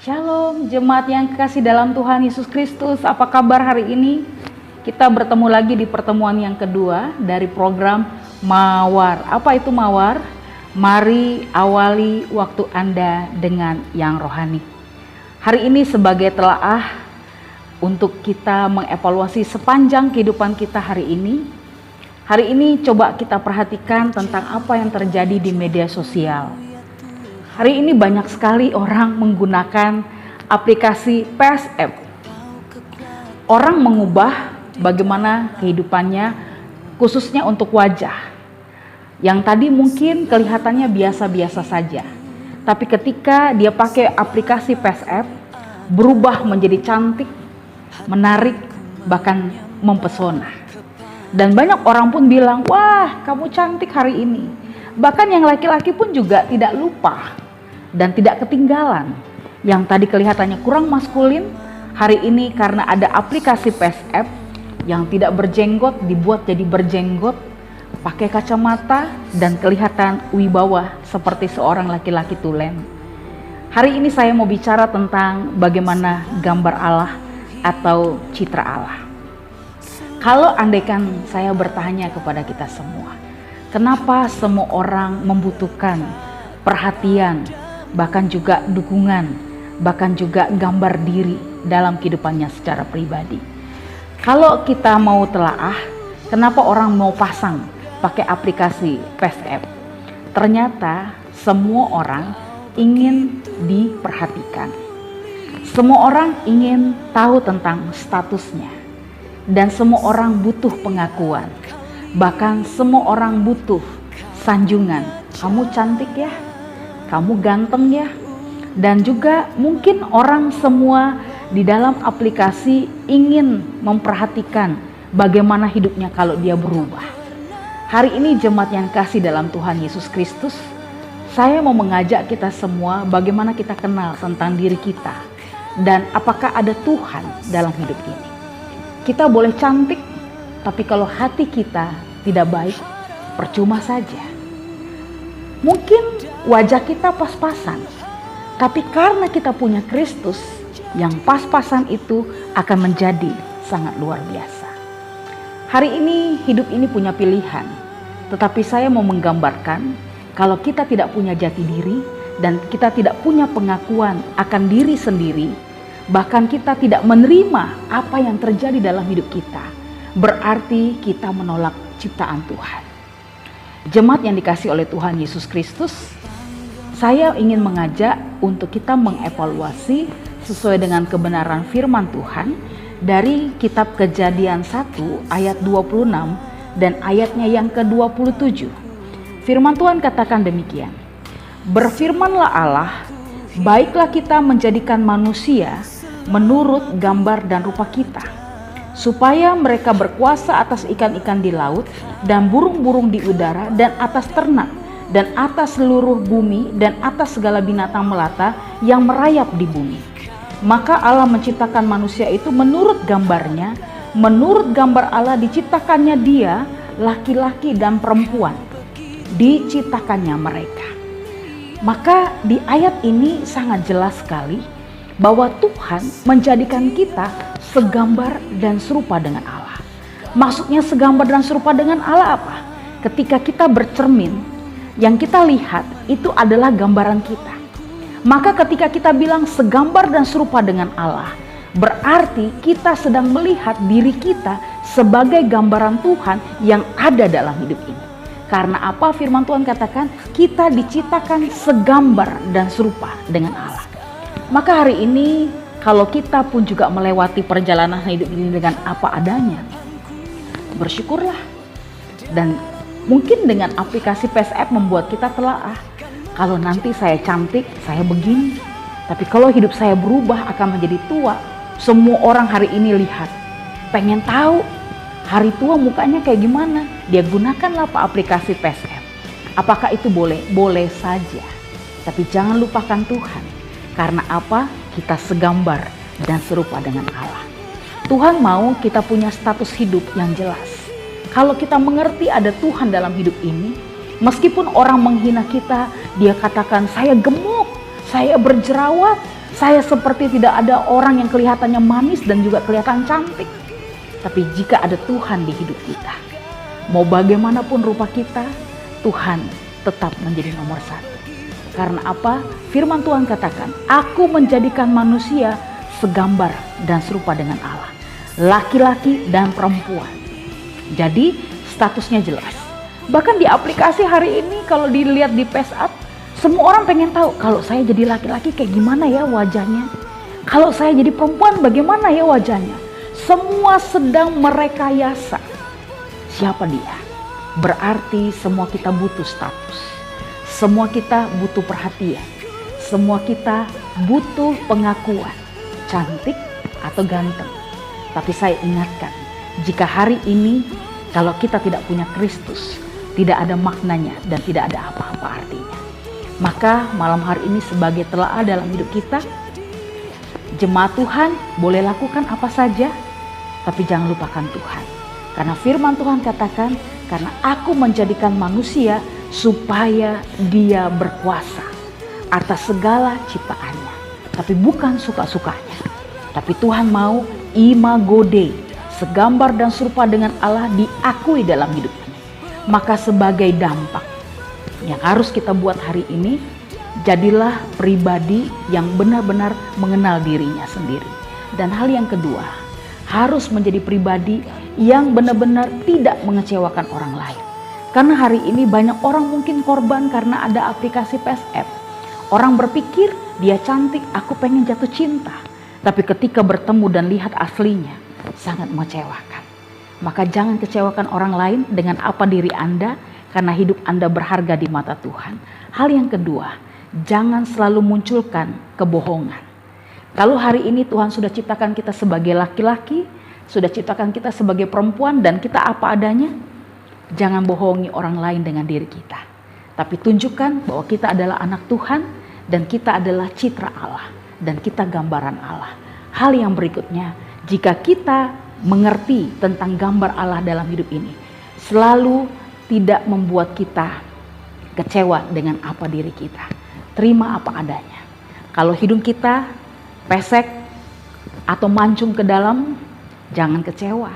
Shalom, jemaat yang kekasih dalam Tuhan Yesus Kristus. Apa kabar hari ini? Kita bertemu lagi di pertemuan yang kedua dari program Mawar. Apa itu Mawar? Mari awali waktu Anda dengan yang rohani. Hari ini sebagai telaah untuk kita mengevaluasi sepanjang kehidupan kita hari ini. Hari ini coba kita perhatikan tentang apa yang terjadi di media sosial. Hari ini banyak sekali orang menggunakan aplikasi PSF. Orang mengubah bagaimana kehidupannya khususnya untuk wajah. Yang tadi mungkin kelihatannya biasa-biasa saja. Tapi ketika dia pakai aplikasi PSF, berubah menjadi cantik, menarik, bahkan mempesona. Dan banyak orang pun bilang, wah kamu cantik hari ini. Bahkan yang laki-laki pun juga tidak lupa dan tidak ketinggalan. Yang tadi kelihatannya kurang maskulin, hari ini karena ada aplikasi PSF yang tidak berjenggot dibuat jadi berjenggot, pakai kacamata dan kelihatan wibawa seperti seorang laki-laki tulen. Hari ini saya mau bicara tentang bagaimana gambar Allah atau citra Allah. Kalau andaikan saya bertanya kepada kita semua, kenapa semua orang membutuhkan perhatian, bahkan juga dukungan, bahkan juga gambar diri dalam kehidupannya secara pribadi? Kalau kita mau telaah, kenapa orang mau pasang pakai aplikasi PSF? Ternyata semua orang ingin diperhatikan. Semua orang ingin tahu tentang statusnya. Dan semua orang butuh pengakuan. Bahkan semua orang butuh sanjungan. Kamu cantik ya? Kamu ganteng ya? Dan juga mungkin orang semua di dalam aplikasi ingin memperhatikan bagaimana hidupnya kalau dia berubah. Hari ini jemaat yang kasih dalam Tuhan Yesus Kristus, saya mau mengajak kita semua bagaimana kita kenal tentang diri kita dan apakah ada Tuhan dalam hidup ini. Kita boleh cantik, tapi kalau hati kita tidak baik, percuma saja. Mungkin wajah kita pas-pasan, tapi karena kita punya Kristus, yang pas-pasan itu akan menjadi sangat luar biasa. Hari ini hidup ini punya pilihan, tetapi saya mau menggambarkan kalau kita tidak punya jati diri dan kita tidak punya pengakuan akan diri sendiri, bahkan kita tidak menerima apa yang terjadi dalam hidup kita, berarti kita menolak ciptaan Tuhan. Jemaat yang dikasihi oleh Tuhan Yesus Kristus, saya ingin mengajak untuk kita mengevaluasi sesuai dengan kebenaran firman Tuhan dari kitab Kejadian 1 ayat 26 dan ayatnya yang ke-27. Firman Tuhan katakan demikian. Berfirmanlah Allah, baiklah kita menjadikan manusia menurut gambar dan rupa kita, supaya mereka berkuasa atas ikan-ikan di laut dan burung-burung di udara dan atas ternak dan atas seluruh bumi dan atas segala binatang melata yang merayap di bumi. Maka Allah menciptakan manusia itu menurut gambarnya, menurut gambar Allah diciptakannya dia, laki-laki dan perempuan, diciptakannya mereka. Maka di ayat ini sangat jelas sekali bahwa Tuhan menjadikan kita segambar dan serupa dengan Allah. Maksudnya segambar dan serupa dengan Allah apa? Ketika kita bercermin, yang kita lihat itu adalah gambaran kita. Maka ketika kita bilang segambar dan serupa dengan Allah, berarti kita sedang melihat diri kita sebagai gambaran Tuhan yang ada dalam hidup ini. Karena apa firman Tuhan katakan? Kita diciptakan segambar dan serupa dengan Allah. Maka hari ini kalau kita pun juga melewati perjalanan hidup ini dengan apa adanya, bersyukurlah. Dan mungkin dengan aplikasi PSF membuat kita telaah. Kalau nanti saya cantik, saya begini. Tapi kalau hidup saya berubah akan menjadi tua, semua orang hari ini lihat, pengen tahu hari tua mukanya kayak gimana. Dia gunakanlah aplikasi PSF. Apakah itu boleh? Boleh saja. Tapi jangan lupakan Tuhan. Karena apa? Kita segambar dan serupa dengan Allah. Tuhan mau kita punya status hidup yang jelas. Kalau kita mengerti ada Tuhan dalam hidup ini, meskipun orang menghina kita, dia katakan saya gemuk, saya berjerawat, Saya seperti tidak ada orang yang kelihatannya manis dan juga kelihatan cantik. Tapi jika ada Tuhan di hidup kita, mau bagaimanapun rupa kita, Tuhan tetap menjadi nomor satu. Karena apa? Firman Tuhan katakan, aku menjadikan manusia segambar dan serupa dengan Allah. Laki-laki dan perempuan. Jadi statusnya jelas. Bahkan di aplikasi hari ini kalau dilihat di PaceUp, semua orang pengen tahu kalau saya jadi laki-laki kayak gimana ya wajahnya. Kalau saya jadi perempuan bagaimana ya wajahnya. Semua sedang merekayasa. Siapa dia? Berarti semua kita butuh status. Semua kita butuh perhatian. Semua kita butuh pengakuan. Cantik atau ganteng. Tapi saya ingatkan, jika hari ini kalau kita tidak punya Kristus, tidak ada maknanya dan tidak ada apa-apa artinya. Maka malam hari ini sebagai telaah dalam hidup kita, jemaat Tuhan boleh lakukan apa saja, tapi jangan lupakan Tuhan. Karena firman Tuhan katakan, karena aku menjadikan manusia supaya dia berkuasa atas segala ciptaannya. Tapi bukan suka-sukanya. Tapi Tuhan mau imago Dei, segambar dan serupa dengan Allah diakui dalam hidup ini. Maka sebagai dampak yang harus kita buat hari ini, jadilah pribadi yang benar-benar mengenal dirinya sendiri. Dan hal yang kedua, harus menjadi pribadi yang benar-benar tidak mengecewakan orang lain. Karena hari ini banyak orang mungkin korban karena ada aplikasi PaceApp. Orang berpikir dia cantik, aku pengen jatuh cinta. Tapi ketika bertemu dan lihat aslinya, sangat mengecewakan. Maka jangan kecewakan orang lain dengan apa diri Anda, karena hidup Anda berharga di mata Tuhan. Hal yang kedua, jangan selalu munculkan kebohongan. Kalau hari ini Tuhan sudah ciptakan kita sebagai laki-laki, sudah ciptakan kita sebagai perempuan dan kita apa adanya, jangan bohongi orang lain dengan diri kita. Tapi tunjukkan bahwa kita adalah anak Tuhan dan kita adalah citra Allah dan kita gambaran Allah. Hal yang berikutnya, jika kita mengerti tentang gambar Allah dalam hidup ini, selalu tidak membuat kita kecewa dengan apa diri kita. Terima apa adanya. Kalau hidung kita pesek atau mancung ke dalam, jangan kecewa.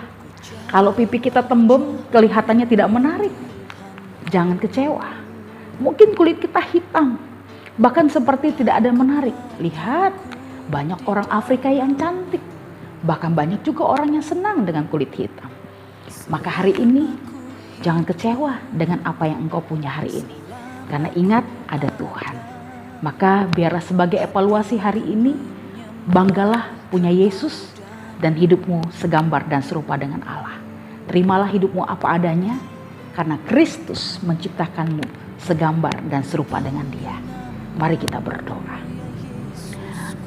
Kalau pipi kita tembem, kelihatannya tidak menarik, jangan kecewa. Mungkin kulit kita hitam, bahkan seperti tidak ada menarik. Lihat, banyak orang Afrika yang cantik, bahkan banyak juga orang yang senang dengan kulit hitam. Maka hari ini, jangan kecewa dengan apa yang engkau punya hari ini. Karena ingat, ada Tuhan. Maka biarlah sebagai evaluasi hari ini, banggalah punya Yesus dan hidupmu segambar dan serupa dengan Allah. Terimalah hidupmu apa adanya, karena Kristus menciptakanmu segambar dan serupa dengan Dia. Mari kita berdoa.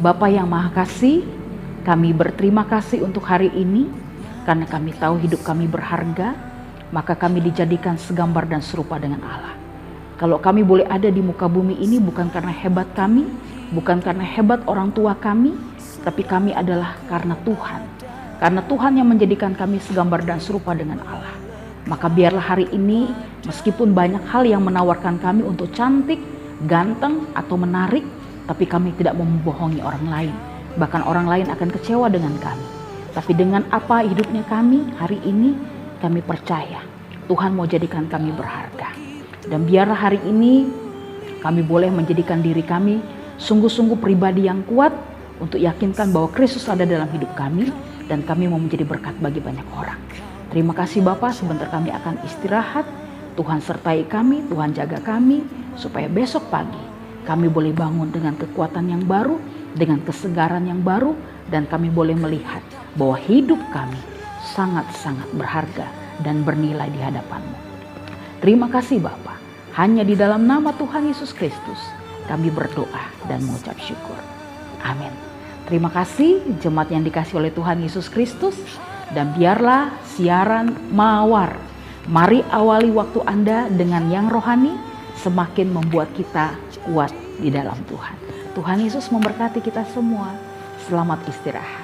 Bapa yang Maha Kasih, kami berterima kasih untuk hari ini, karena kami tahu hidup kami berharga, maka kami dijadikan segambar dan serupa dengan Allah. Kalau kami boleh ada di muka bumi ini bukan karena hebat kami, bukan karena hebat orang tua kami, tapi kami adalah karena Tuhan. Karena Tuhan yang menjadikan kami segambar dan serupa dengan Allah. Maka biarlah hari ini, meskipun banyak hal yang menawarkan kami untuk cantik, ganteng, atau menarik, tapi kami tidak membohongi orang lain. Bahkan orang lain akan kecewa dengan kami. Tapi dengan apa hidupnya kami hari ini, kami percaya Tuhan mau jadikan kami berharga. Dan biarlah hari ini kami boleh menjadikan diri kami sungguh-sungguh pribadi yang kuat untuk yakinkan bahwa Kristus ada dalam hidup kami dan kami mau menjadi berkat bagi banyak orang. Terima kasih Bapak, sebentar kami akan istirahat. Tuhan sertai kami, Tuhan jaga kami supaya besok pagi kami boleh bangun dengan kekuatan yang baru, dengan kesegaran yang baru, dan kami boleh melihat bahwa hidup kami sangat-sangat berharga dan bernilai di hadapan-Mu. Terima kasih Bapa. Hanya di dalam nama Tuhan Yesus Kristus kami berdoa dan mengucap syukur. Amin. Terima kasih jemaat yang dikasihi oleh Tuhan Yesus Kristus, dan biarlah siaran Mawar, mari awali waktu Anda dengan yang rohani, semakin membuat kita kuat di dalam Tuhan. Tuhan Yesus memberkati kita semua. Selamat istirahat.